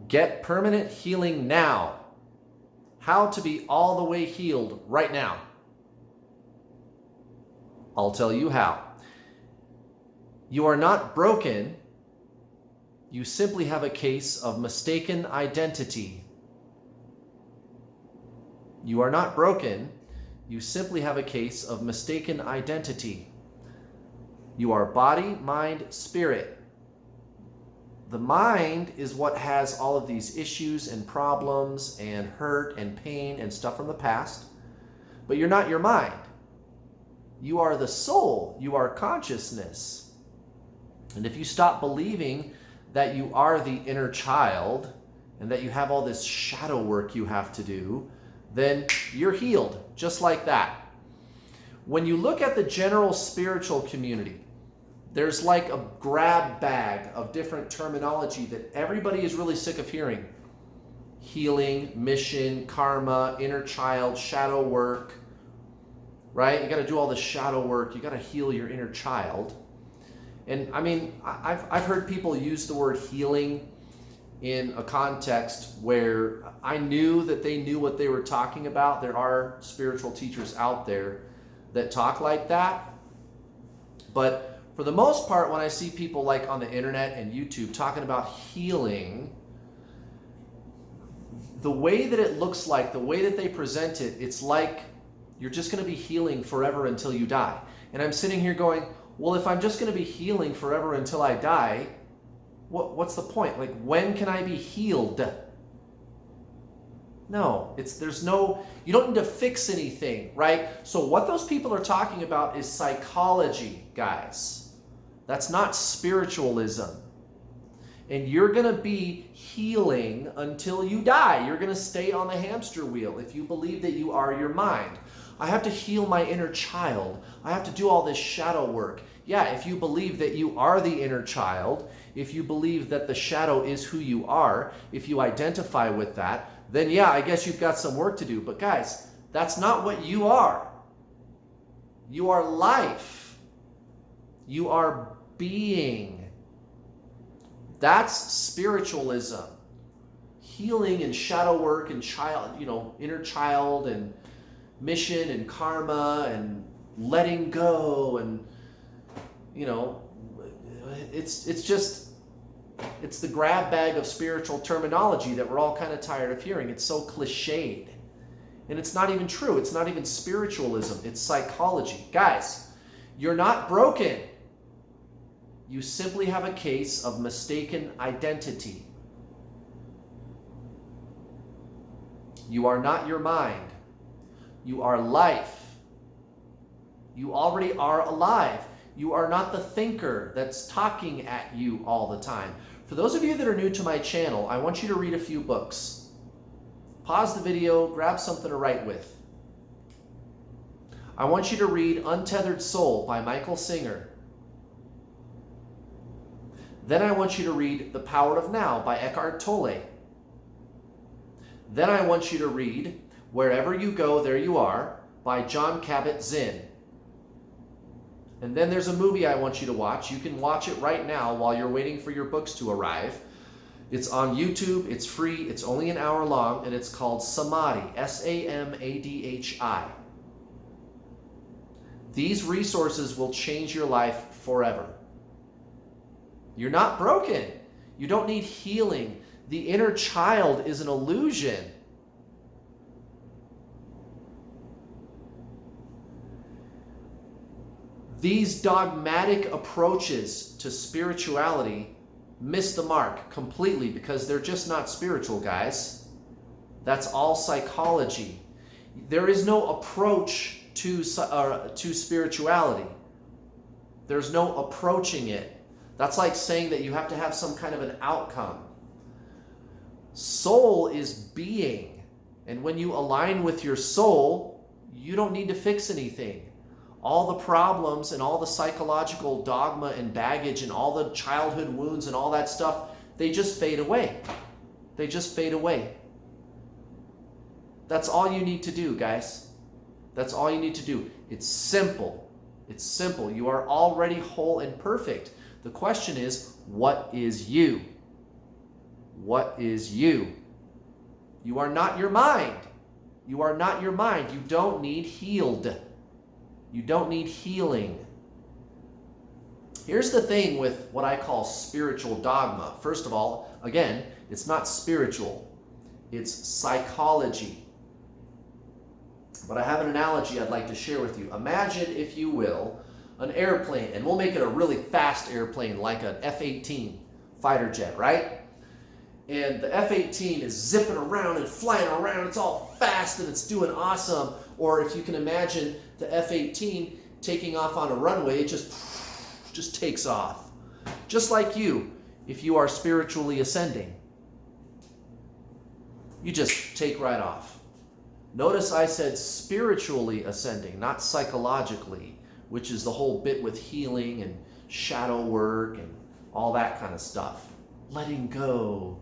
Get permanent healing now. How to be all the way healed right now. I'll tell you how. You are not broken. You simply have a case of mistaken identity. You are not broken. You simply have a case of mistaken identity. You are body, mind, spirit. The mind is what has all of these issues and problems and hurt and pain and stuff from the past. But you're not your mind. You are the soul. You are consciousness. And if you stop believing that you are the inner child and that you have all this shadow work you have to do, then you're healed just like that. When you look at the general spiritual community, there's like a grab bag of different terminology that everybody is really sick of hearing. Healing, mission, karma, inner child, shadow work, right? You got to do all the shadow work. You got to heal your inner child. And I mean, I've heard people use the word healing in a context where I knew that they knew what they were talking about. There are spiritual teachers out there that talk like that. But for the most part, when I see people like on the internet and YouTube talking about healing, the way that it looks like, the way that they present it, it's like you're just going to be healing forever until you die. And I'm sitting here going, well, if I'm just going to be healing forever until I die, what's the point? Like, when can I be healed? No, you don't need to fix anything, right? So what those people are talking about is psychology, guys. That's not spiritualism. And you're going to be healing until you die. You're going to stay on the hamster wheel if you believe that you are your mind. I have to heal my inner child. I have to do all this shadow work. Yeah, if you believe that you are the inner child, if you believe that the shadow is who you are, if you identify with that, then yeah, I guess you've got some work to do. But guys, that's not what you are. You are life. You are being. That's spiritualism. Healing and shadow work and inner child and mission and karma and letting go and it's the grab bag of spiritual terminology that we're all kind of tired of hearing. It's so cliched. And it's not even true. It's not even spiritualism. It's psychology. Guys, you're not broken. You simply have a case of mistaken identity. You are not your mind. You are life. You already are alive. You are not the thinker that's talking at you all the time. For those of you that are new to my channel, I want you to read a few books. Pause the video, grab something to write with. I want you to read Untethered Soul by Michael Singer. Then I want you to read The Power of Now by Eckhart Tolle. Then I want you to read Wherever You Go, There You Are by Jon Kabat-Zinn. And then there's a movie I want you to watch. You can watch it right now while you're waiting for your books to arrive. It's on YouTube. It's free. It's only an hour long, and it's called Samadhi, S-A-M-A-D-H-I. These resources will change your life forever. You're not broken. You don't need healing. The inner child is an illusion. These dogmatic approaches to spirituality miss the mark completely because they're just not spiritual, guys. That's all psychology. There is no approach to spirituality. There's no approaching it. That's like saying that you have to have some kind of an outcome. Soul is being. And when you align with your soul, you don't need to fix anything. All the problems and all the psychological dogma and baggage and all the childhood wounds and all that stuff, they just fade away. They just fade away. That's all you need to do, guys. That's all you need to do. It's simple. It's simple. You are already whole and perfect. The question is, what is you? what is you. You are not your mind. You are not your mind. You don't need healed. You don't need healing. Here's the thing with what I call spiritual dogma. First of all, again, it's not spiritual. It's psychology. But I have an analogy I'd like to share with you. Imagine, if you will, an airplane, and we'll make it a really fast airplane like an F-18 fighter jet, right? And the F-18 is zipping around and flying around. It's all fast and it's doing awesome. Or if you can imagine the F-18 taking off on a runway, it just takes off. Just like you, if you are spiritually ascending. You just take right off. Notice I said spiritually ascending, not psychologically, which is the whole bit with healing and shadow work and all that kind of stuff. Letting go.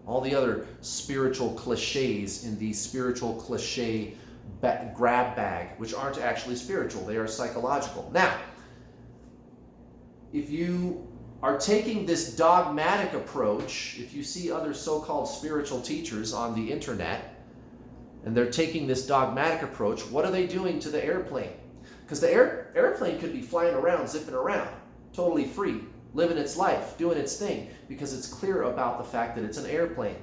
All the other spiritual cliches in the spiritual cliche grab bag, which aren't actually spiritual, they are psychological. Now, if you are taking this dogmatic approach, if you see other so-called spiritual teachers on the internet, and they're taking this dogmatic approach, what are they doing to the airplane? Because the airplane could be flying around, zipping around, totally free, living its life, doing its thing, because it's clear about the fact that it's an airplane.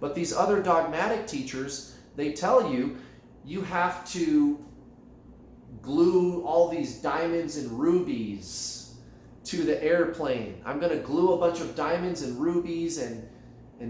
But these other dogmatic teachers, they tell you, you have to glue all these diamonds and rubies to the airplane. I'm going to glue a bunch of diamonds and rubies and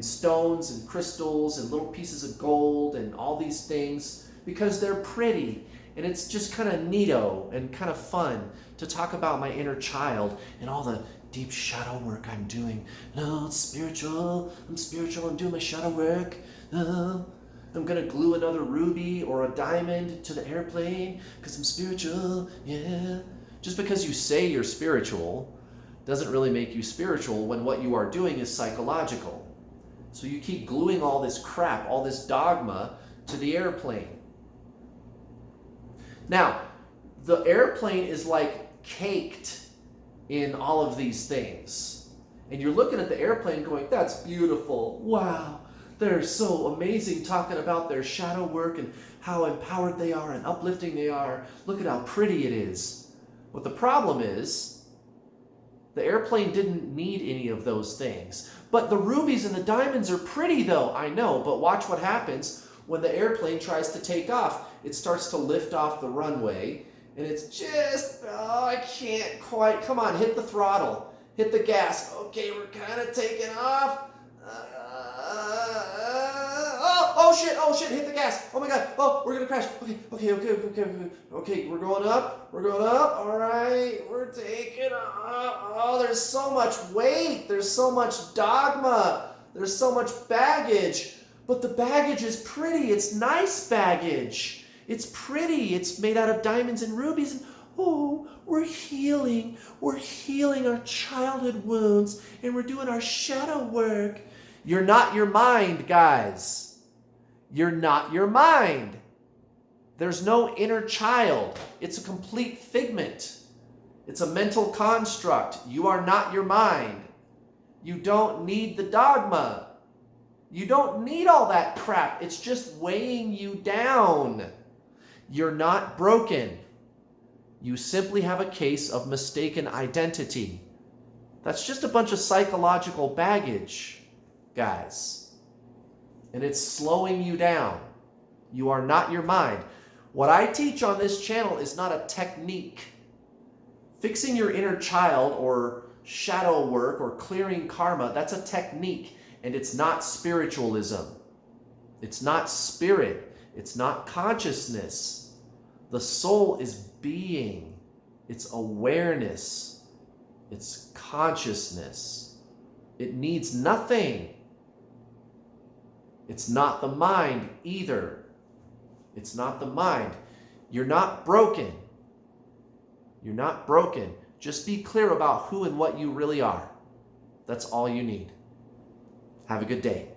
stones and crystals and little pieces of gold and all these things because they're pretty. And it's just kind of neato and kind of fun to talk about my inner child and all the deep shadow work I'm doing. No, it's spiritual. I'm spiritual. I'm doing my shadow work. I'm going to glue another ruby or a diamond to the airplane because I'm spiritual. Yeah. Just because you say you're spiritual doesn't really make you spiritual when what you are doing is psychological. So you keep gluing all this crap, all this dogma to the airplane. Now, the airplane is like caked in all of these things. And you're looking at the airplane going, that's beautiful. Wow, they're so amazing talking about their shadow work and how empowered they are and uplifting they are. Look at how pretty it is. But the problem is, the airplane didn't need any of those things. But the rubies and the diamonds are pretty though, I know, but watch what happens when the airplane tries to take off. It starts to lift off the runway, and it's just, oh, I can't quite, come on, hit the throttle, hit the gas. Okay, we're kind of taking off. Oh shit, hit the gas. Oh my God, oh, we're gonna crash. Okay, we're going up, all right, we're taking off. Oh, there's so much weight, there's so much dogma, there's so much baggage, but the baggage is pretty, it's nice baggage. It's pretty, it's made out of diamonds and rubies, and oh, we're healing our childhood wounds, and we're doing our shadow work. You're not your mind, guys. You're not your mind. There's no inner child. It's a complete figment. It's a mental construct. You are not your mind. You don't need the dogma. You don't need all that crap. It's just weighing you down. You're not broken. You simply have a case of mistaken identity. That's just a bunch of psychological baggage, guys. And it's slowing you down. You are not your mind. What I teach on this channel is not a technique. Fixing your inner child or shadow work or clearing karma, that's a technique, and it's not spiritualism. It's not spirit. It's not consciousness. The soul is being. It's awareness. It's consciousness. It needs nothing. It's not the mind either. It's not the mind. You're not broken. You're not broken. Just be clear about who and what you really are. That's all you need. Have a good day.